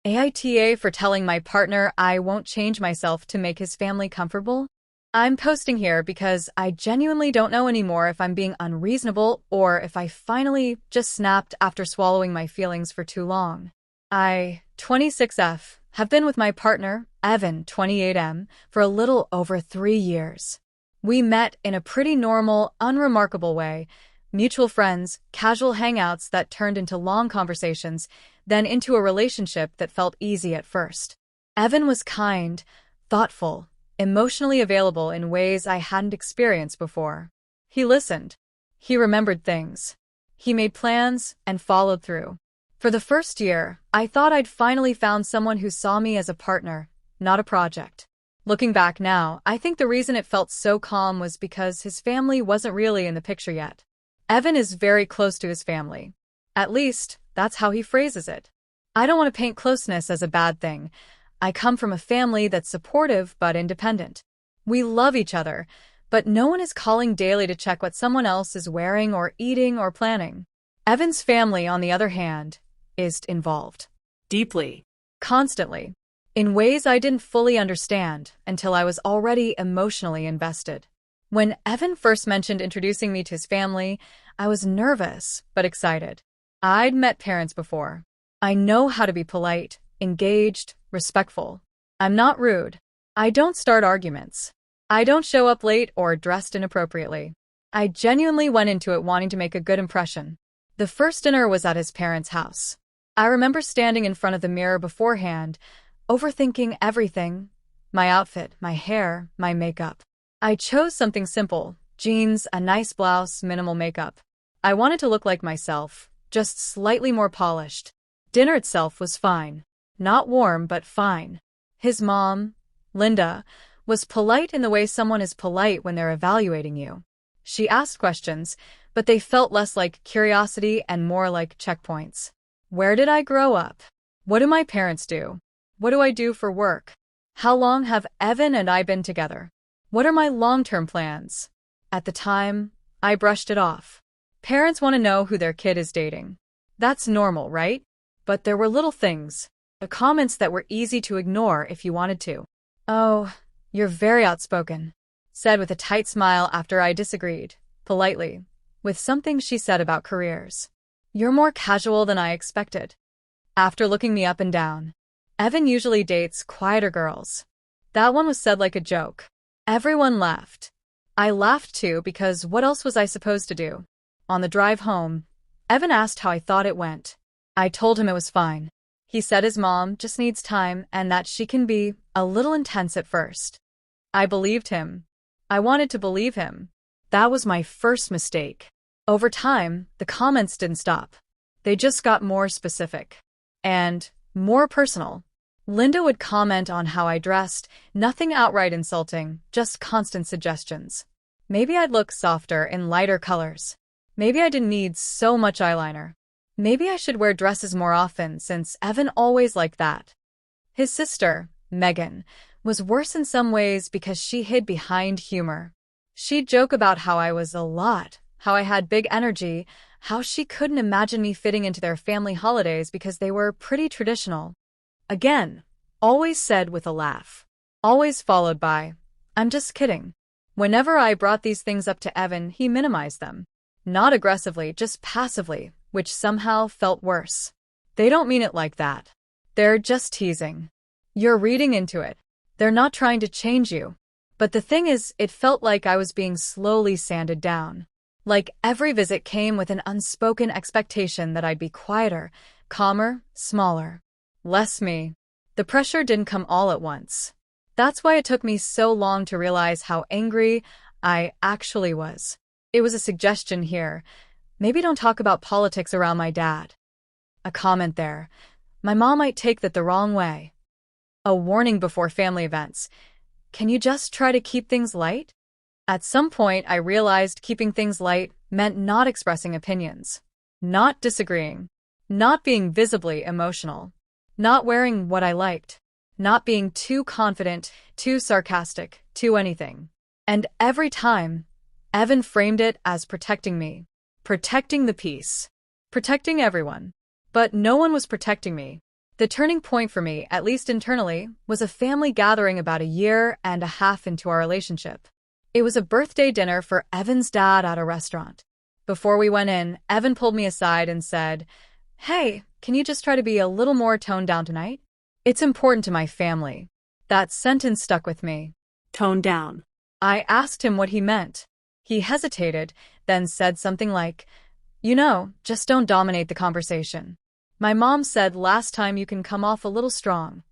AITA for telling my partner I won't change myself to make his family comfortable? I'm posting here because I genuinely don't know anymore if I'm being unreasonable or if I finally just snapped after swallowing my feelings for too long. I, 26F, have been with my partner, Evan, 28M, for a little over 3 years. We met in a pretty normal, unremarkable way. Mutual friends, casual hangouts that turned into long conversations, then into a relationship that felt easy at first. Evan was kind, thoughtful, emotionally available in ways I hadn't experienced before. He listened. He remembered things. He made plans and followed through. For the first year, I thought I'd finally found someone who saw me as a partner, not a project. Looking back now, I think the reason it felt so calm was because his family wasn't really in the picture yet. Evan is very close to his family. At least, that's how he phrases it. I don't want to paint closeness as a bad thing. I come from a family that's supportive but independent. We love each other, but no one is calling daily to check what someone else is wearing or eating or planning. Evan's family, on the other hand, is involved. Deeply. Constantly. In ways I didn't fully understand until I was already emotionally invested. When Evan first mentioned introducing me to his family, I was nervous but excited. I'd met parents before. I know how to be polite, engaged, respectful. I'm not rude. I don't start arguments. I don't show up late or dressed inappropriately. I genuinely went into it wanting to make a good impression. The first dinner was at his parents' house. I remember standing in front of the mirror beforehand, overthinking everything: my outfit, my hair, my makeup. I chose something simple: jeans, a nice blouse, minimal makeup. I wanted to look like myself, just slightly more polished. Dinner itself was fine. Not warm, but fine. His mom, Linda, was polite in the way someone is polite when they're evaluating you. She asked questions, but they felt less like curiosity and more like checkpoints. Where did I grow up? What do my parents do? What do I do for work? How long have Evan and I been together? What are my long-term plans? At the time, I brushed it off. Parents want to know who their kid is dating. That's normal, right? But there were little things, the comments that were easy to ignore if you wanted to. "Oh, you're very outspoken," said with a tight smile after I disagreed, politely, with something she said about careers. "You're more casual than I expected." After looking me up and down, Evan usually dates quieter girls. That one was said like a joke. Everyone laughed. I laughed too because what else was I supposed to do? On the drive home, Evan asked how I thought it went. I told him it was fine. He said his mom just needs time and that she can be a little intense at first. I believed him. I wanted to believe him. That was my first mistake. Over time, the comments didn't stop. They just got more specific. And more personal. Linda would comment on how I dressed, nothing outright insulting, just constant suggestions. Maybe I'd look softer in lighter colors. Maybe I didn't need so much eyeliner. Maybe I should wear dresses more often since Evan always liked that. His sister, Megan, was worse in some ways because she hid behind humor. She'd joke about how I was a lot, how I had big energy, how she couldn't imagine me fitting into their family holidays because they were pretty traditional. Again, always said with a laugh. Always followed by, "I'm just kidding." Whenever I brought these things up to Evan, he minimized them. Not aggressively, just passively, which somehow felt worse. They don't mean it like that. They're just teasing. You're reading into it. They're not trying to change you. But the thing is, it felt like I was being slowly sanded down. Like every visit came with an unspoken expectation that I'd be quieter, calmer, smaller. Less me. The pressure didn't come all at once. That's why it took me so long to realize how angry I actually was. It was a suggestion here. Maybe don't talk about politics around my dad. A comment there. My mom might take that the wrong way. A warning before family events. Can you just try to keep things light? At some point, I realized keeping things light meant not expressing opinions, not disagreeing, not being visibly emotional, not wearing what I liked, not being too confident, too sarcastic, too anything. And every time, Evan framed it as protecting me, protecting the peace, protecting everyone. But no one was protecting me. The turning point for me, at least internally, was a family gathering about a year and a half into our relationship. It was a birthday dinner for Evan's dad at a restaurant. Before we went in, Evan pulled me aside and said, "Hey, can you just try to be a little more toned down tonight? It's important to my family." That sentence stuck with me. Tone down. I asked him what he meant. He hesitated, then said something like, just don't dominate the conversation. My mom said last time you can come off a little strong.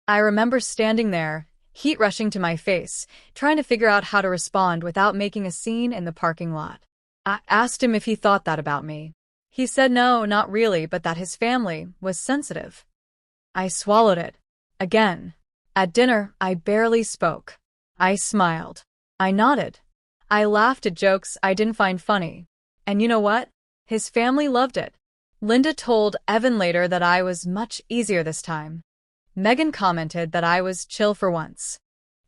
I remember standing there, heat rushing to my face, trying to figure out how to respond without making a scene in the parking lot. I asked him if he thought that about me. He said no, not really, but that his family was sensitive. I swallowed it. Again. At dinner, I barely spoke. I smiled. I nodded. I laughed at jokes I didn't find funny. And you know what? His family loved it. Linda told Evan later that I was much easier this time. Megan commented that I was chill for once.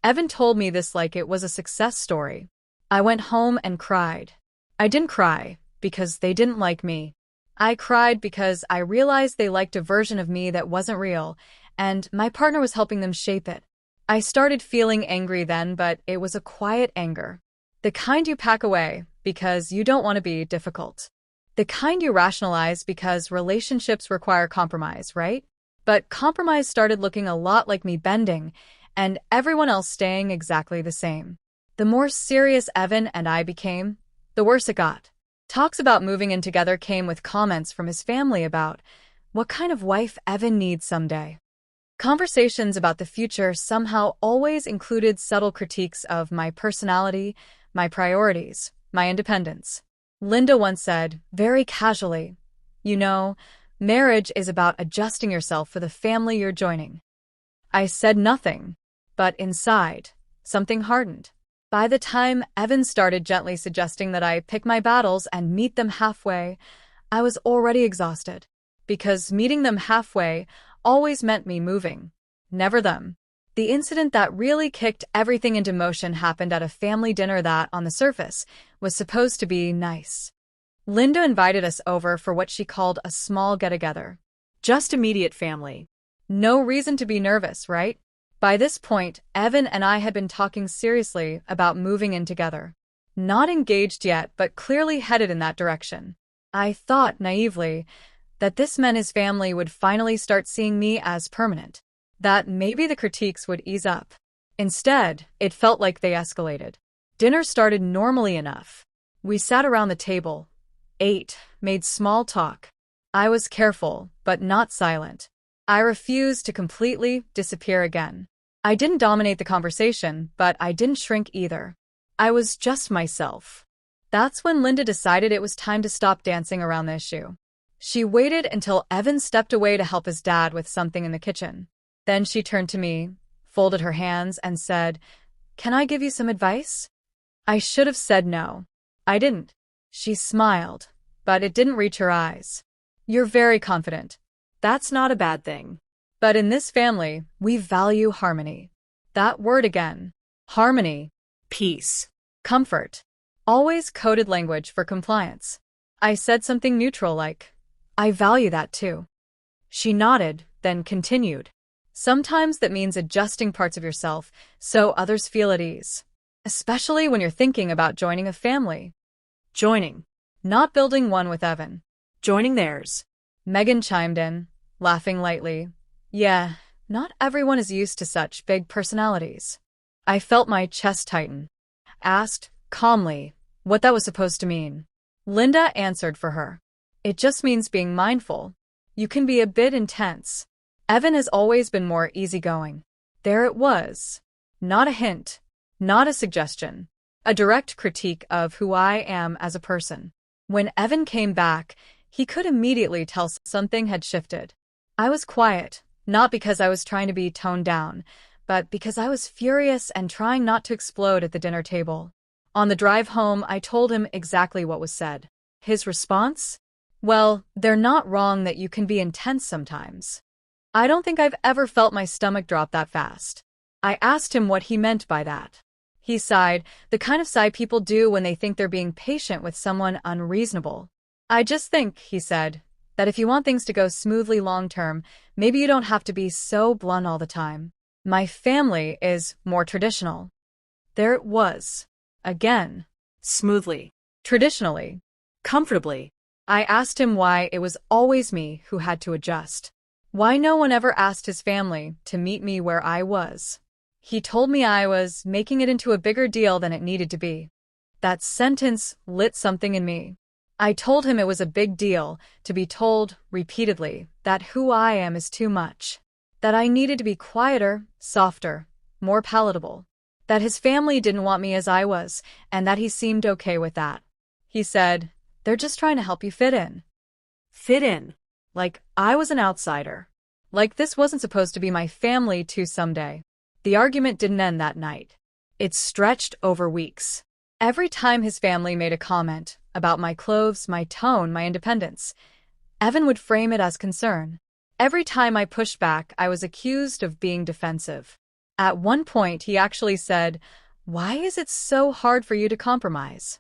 Evan told me this like it was a success story. I went home and cried. I didn't cry because they didn't like me. I cried because I realized they liked a version of me that wasn't real, and my partner was helping them shape it. I started feeling angry then, but it was a quiet anger. The kind you pack away because you don't want to be difficult. The kind you rationalize because relationships require compromise, right? But compromise started looking a lot like me bending, and everyone else staying exactly the same. The more serious Evan and I became, the worse it got. Talks about moving in together came with comments from his family about what kind of wife Evan needs someday. Conversations about the future somehow always included subtle critiques of my personality, my priorities, my independence. Linda once said, very casually, marriage is about adjusting yourself for the family you're joining. I said nothing, but inside, something hardened. By the time Evan started gently suggesting that I pick my battles and meet them halfway, I was already exhausted. Because meeting them halfway always meant me moving, never them. The incident that really kicked everything into motion happened at a family dinner that, on the surface, was supposed to be nice. Linda invited us over for what she called a small get-together. Just immediate family. No reason to be nervous, right? By this point, Evan and I had been talking seriously about moving in together. Not engaged yet, but clearly headed in that direction. I thought, naively, that this meant his family would finally start seeing me as permanent. That maybe the critiques would ease up. Instead, it felt like they escalated. Dinner started normally enough. We sat around the table, ate, made small talk. I was careful, but not silent. I refused to completely disappear again. I didn't dominate the conversation, but I didn't shrink either. I was just myself. That's when Linda decided it was time to stop dancing around the issue. She waited until Evan stepped away to help his dad with something in the kitchen. Then she turned to me, folded her hands, and said, "Can I give you some advice?" I should have said no. I didn't. She smiled, but it didn't reach her eyes. "You're very confident." That's not a bad thing. But in this family, we value harmony. That word again. Harmony. Peace. Comfort. Always coded language for compliance. I said something neutral like, "I value that too." She nodded, then continued. Sometimes that means adjusting parts of yourself so others feel at ease. Especially when you're thinking about joining a family. Joining. Not building one with Evan. Joining theirs. Megan chimed in, laughing lightly. Yeah, not everyone is used to such big personalities. I felt my chest tighten. Asked, calmly, what that was supposed to mean. Linda answered for her. It just means being mindful. You can be a bit intense. Evan has always been more easygoing. There it was. Not a hint. Not a suggestion. A direct critique of who I am as a person. When Evan came back, he could immediately tell something had shifted. I was quiet, not because I was trying to be toned down, but because I was furious and trying not to explode at the dinner table. On the drive home, I told him exactly what was said. His response? Well, they're not wrong that you can be intense sometimes. I don't think I've ever felt my stomach drop that fast. I asked him what he meant by that. He sighed, the kind of sigh people do when they think they're being patient with someone unreasonable. I just think, he said, That if you want things to go smoothly long term, maybe you don't have to be so blunt all the time. My family is more traditional. There it was. Again. Smoothly. Traditionally. Comfortably. I asked him why it was always me who had to adjust. Why no one ever asked his family to meet me where I was. He told me I was making it into a bigger deal than it needed to be. That sentence lit something in me. I told him it was a big deal to be told repeatedly that who I am is too much. That I needed to be quieter, softer, more palatable. That his family didn't want me as I was, and that he seemed okay with that. He said, "They're just trying to help you fit in." Fit in. Like I was an outsider. Like this wasn't supposed to be my family too someday. The argument didn't end that night. It stretched over weeks. Every time his family made a comment about my clothes, my tone, my independence, Evan would frame it as concern. Every time I pushed back, I was accused of being defensive. At one point, he actually said, "Why is it so hard for you to compromise?"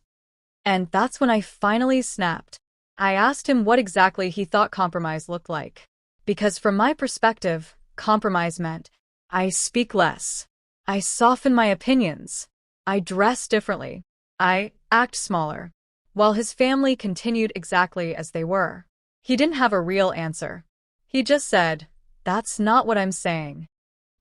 And that's when I finally snapped. I asked him what exactly he thought compromise looked like. Because from my perspective, compromise meant I speak less. I soften my opinions. I dress differently. I act smaller. While his family continued exactly as they were. He didn't have a real answer. He just said, "That's not what I'm saying."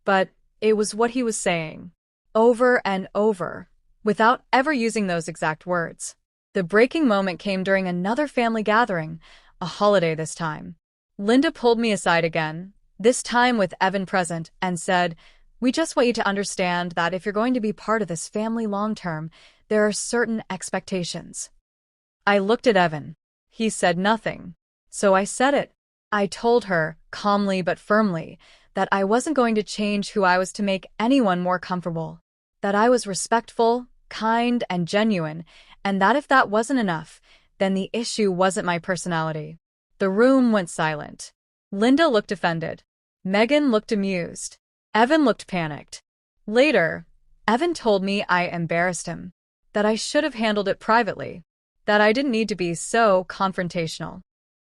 But it was what he was saying. Over and over. Without ever using those exact words. The breaking moment came during another family gathering, a holiday this time. Linda pulled me aside again, this time with Evan present, and said, "We just want you to understand that if you're going to be part of this family long term, there are certain expectations." I looked at Evan. He said nothing. So I said it. I told her, calmly but firmly, that I wasn't going to change who I was to make anyone more comfortable. That I was respectful, kind, and genuine, and that if that wasn't enough, then the issue wasn't my personality. The room went silent. Linda looked offended. Megan looked amused. Evan looked panicked. Later, Evan told me I embarrassed him. That I should have handled it privately. That I didn't need to be so confrontational.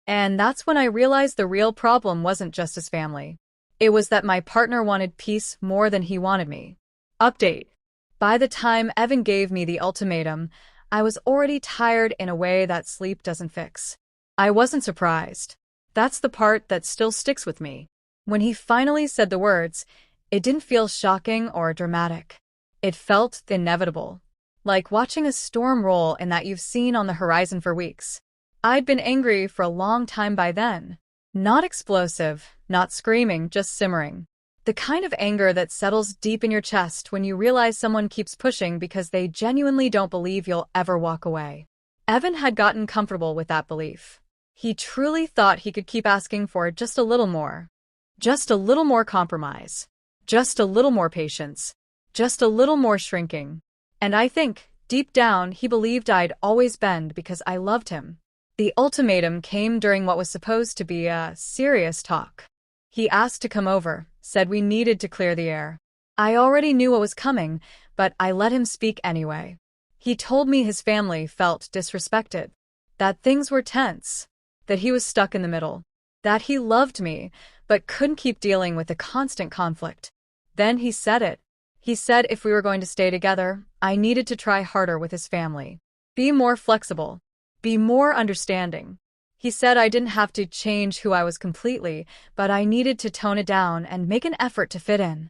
And that's when I realized the real problem wasn't just his family. It was that my partner wanted peace more than he wanted me. Update. By the time Evan gave me the ultimatum, I was already tired in a way that sleep doesn't fix. I wasn't surprised. That's the part that still sticks with me. When he finally said the words, it didn't feel shocking or dramatic. It felt inevitable. Like watching a storm roll in that you've seen on the horizon for weeks. I'd been angry for a long time by then. Not explosive, not screaming, just simmering. The kind of anger that settles deep in your chest when you realize someone keeps pushing because they genuinely don't believe you'll ever walk away. Evan had gotten comfortable with that belief. He truly thought he could keep asking for just a little more. Just a little more compromise. Just a little more patience. Just a little more shrinking. And I think, deep down, he believed I'd always bend because I loved him. The ultimatum came during what was supposed to be a serious talk. He asked to come over, said we needed to clear the air. I already knew what was coming, but I let him speak anyway. He told me his family felt disrespected, that things were tense, that he was stuck in the middle, that he loved me, but couldn't keep dealing with the constant conflict. Then he said it. He said if we were going to stay together, I needed to try harder with his family. Be more flexible. Be more understanding. He said I didn't have to change who I was completely, but I needed to tone it down and make an effort to fit in.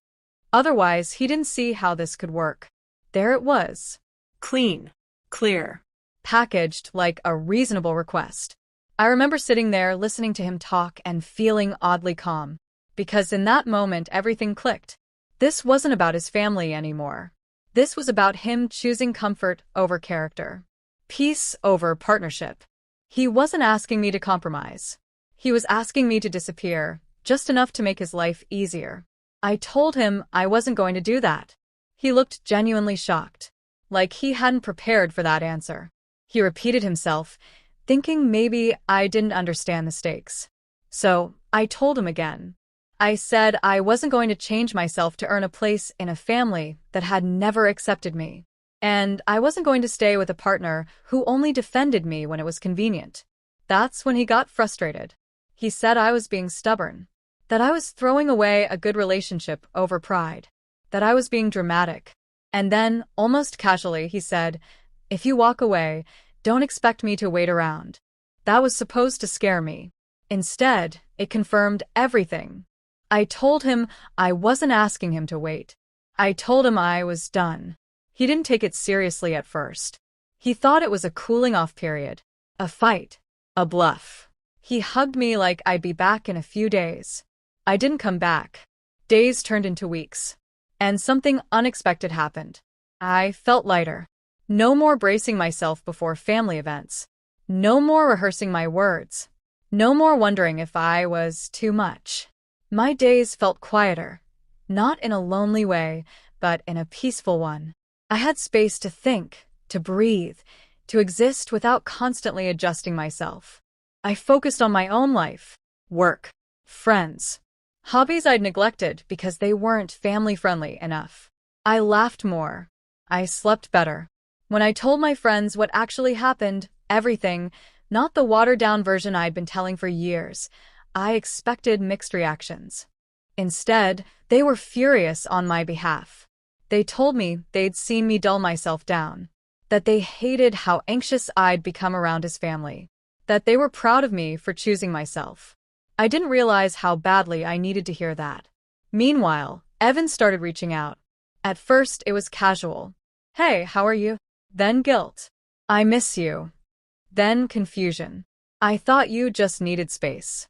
Otherwise, he didn't see how this could work. There it was. Clean. Clear. Packaged like a reasonable request. I remember sitting there listening to him talk and feeling oddly calm. Because in that moment, everything clicked. This wasn't about his family anymore. This was about him choosing comfort over character. Peace over partnership. He wasn't asking me to compromise. He was asking me to disappear, just enough to make his life easier. I told him I wasn't going to do that. He looked genuinely shocked, like he hadn't prepared for that answer. He repeated himself, thinking maybe I didn't understand the stakes. So, I told him again. I said I wasn't going to change myself to earn a place in a family that had never accepted me. And I wasn't going to stay with a partner who only defended me when it was convenient. That's when he got frustrated. He said I was being stubborn, that I was throwing away a good relationship over pride, that I was being dramatic. And then, almost casually, he said, "If you walk away, don't expect me to wait around." That was supposed to scare me. Instead, it confirmed everything. I told him I wasn't asking him to wait. I told him I was done. He didn't take it seriously at first. He thought it was a cooling-off period, a fight, a bluff. He hugged me like I'd be back in a few days. I didn't come back. Days turned into weeks. And something unexpected happened. I felt lighter. No more bracing myself before family events. No more rehearsing my words. No more wondering if I was too much. My days felt quieter. Not in a lonely way, but in a peaceful one. I had space to think, to breathe, to exist without constantly adjusting myself. I focused on my own life, work, friends, hobbies I'd neglected because they weren't family-friendly enough. I laughed more. I slept better. When I told my friends what actually happened, everything, not the watered-down version I'd been telling for years, I expected mixed reactions. Instead, they were furious on my behalf. They told me they'd seen me dull myself down, that they hated how anxious I'd become around his family, that they were proud of me for choosing myself. I didn't realize how badly I needed to hear that. Meanwhile, Evan started reaching out. At first, it was casual. "Hey, how are you?" Then guilt. "I miss you." Then confusion. "I thought you just needed space."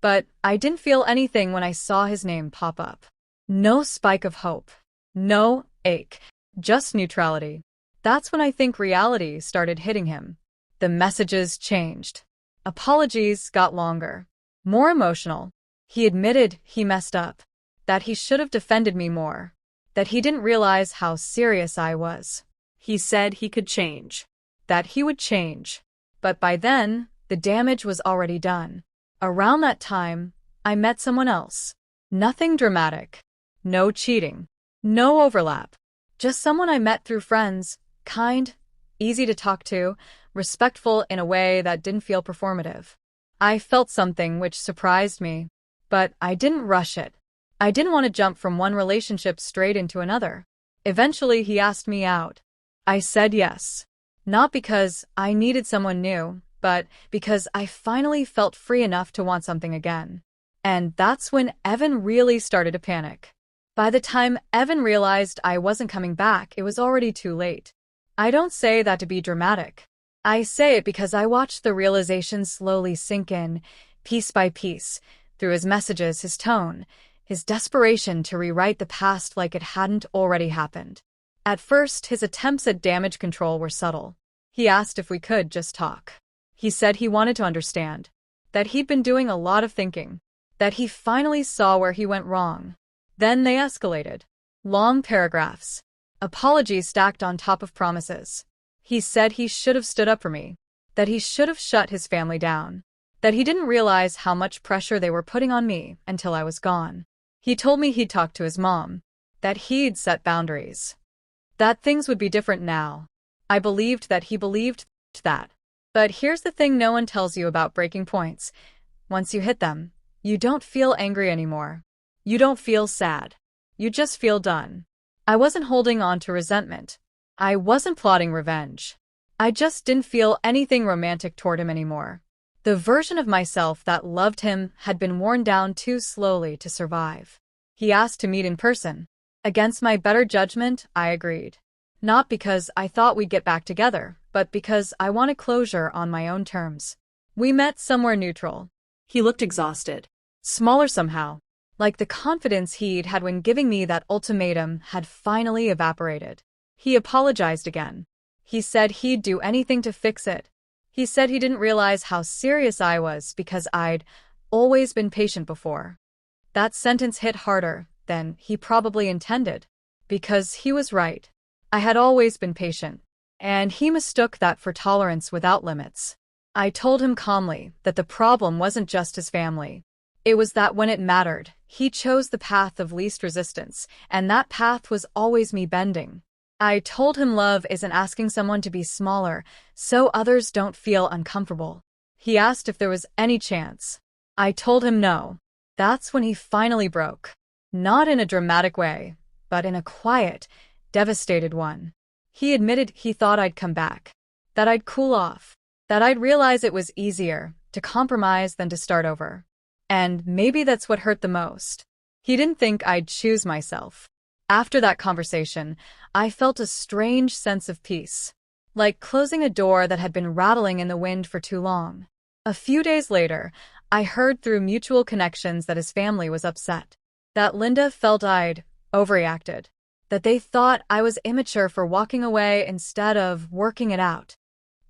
But I didn't feel anything when I saw his name pop up. No spike of hope. No ache. Just neutrality. That's when I think reality started hitting him. The messages changed. Apologies got longer. More emotional. He admitted he messed up. That he should have defended me more. That he didn't realize how serious I was. He said he could change. That he would change. But by then, the damage was already done. Around that time, I met someone else. Nothing dramatic. No cheating. No overlap. Just someone I met through friends, kind, easy to talk to, respectful in a way that didn't feel performative. I felt something which surprised me, but I didn't rush it. I didn't want to jump from one relationship straight into another. Eventually, he asked me out. I said yes. Not because I needed someone new, but because I finally felt free enough to want something again. And that's when Evan really started to panic. By the time Evan realized I wasn't coming back, it was already too late. I don't say that to be dramatic. I say it because I watched the realization slowly sink in, piece by piece, through his messages, his tone, his desperation to rewrite the past like it hadn't already happened. At first, his attempts at damage control were subtle. He asked if we could just talk. He said he wanted to understand, that he'd been doing a lot of thinking, that he finally saw where he went wrong. Then they escalated. Long paragraphs. Apologies stacked on top of promises. He said he should have stood up for me, that he should have shut his family down, that he didn't realize how much pressure they were putting on me until I was gone. He told me he'd talked to his mom, that he'd set boundaries, that things would be different now. I believed that he believed that. But here's the thing no one tells you about breaking points. Once you hit them, you don't feel angry anymore. You don't feel sad. You just feel done. I wasn't holding on to resentment. I wasn't plotting revenge. I just didn't feel anything romantic toward him anymore. The version of myself that loved him had been worn down too slowly to survive. He asked to meet in person. Against my better judgment, I agreed. Not because I thought we'd get back together, but because I wanted closure on my own terms. We met somewhere neutral. He looked exhausted. Smaller somehow. Like the confidence he'd had when giving me that ultimatum had finally evaporated. He apologized again. He said he'd do anything to fix it. He said he didn't realize how serious I was because I'd always been patient before. That sentence hit harder than he probably intended. Because he was right. I had always been patient. And he mistook that for tolerance without limits. I told him calmly that the problem wasn't just his family. It was that when it mattered, he chose the path of least resistance, and that path was always me bending. I told him love isn't asking someone to be smaller, so others don't feel uncomfortable. He asked if there was any chance. I told him no. That's when he finally broke. Not in a dramatic way, but in a quiet, devastated one. He admitted he thought I'd come back, that I'd cool off, that I'd realize it was easier to compromise than to start over. And maybe that's what hurt the most. He didn't think I'd choose myself. After that conversation, I felt a strange sense of peace, like closing a door that had been rattling in the wind for too long. A few days later, I heard through mutual connections that his family was upset, that Linda felt I'd overreacted, that they thought I was immature for walking away instead of working it out.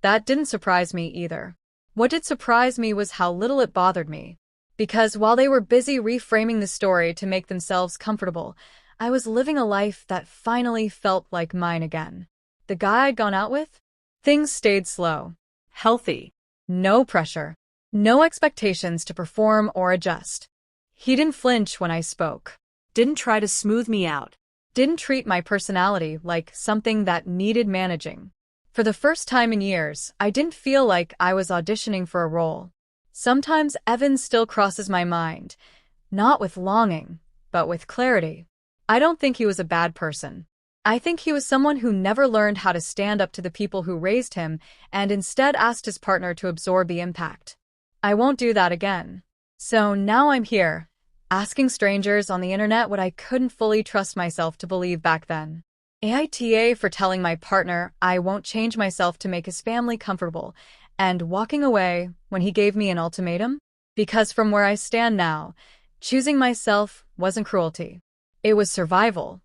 That didn't surprise me either. What did surprise me was how little it bothered me. Because while they were busy reframing the story to make themselves comfortable, I was living a life that finally felt like mine again. The guy I'd gone out with? Things stayed slow. Healthy. No pressure. No expectations to perform or adjust. He didn't flinch when I spoke. Didn't try to smooth me out. Didn't treat my personality like something that needed managing. For the first time in years, I didn't feel like I was auditioning for a role. Sometimes Evan still crosses my mind, not with longing, but with clarity. I don't think he was a bad person. I think he was someone who never learned how to stand up to the people who raised him and instead asked his partner to absorb the impact. I won't do that again. So now I'm here, asking strangers on the internet what I couldn't fully trust myself to believe back then. AITA for telling my partner I won't change myself to make his family comfortable, and walking away when he gave me an ultimatum? Because from where I stand now, choosing myself wasn't cruelty. It was survival.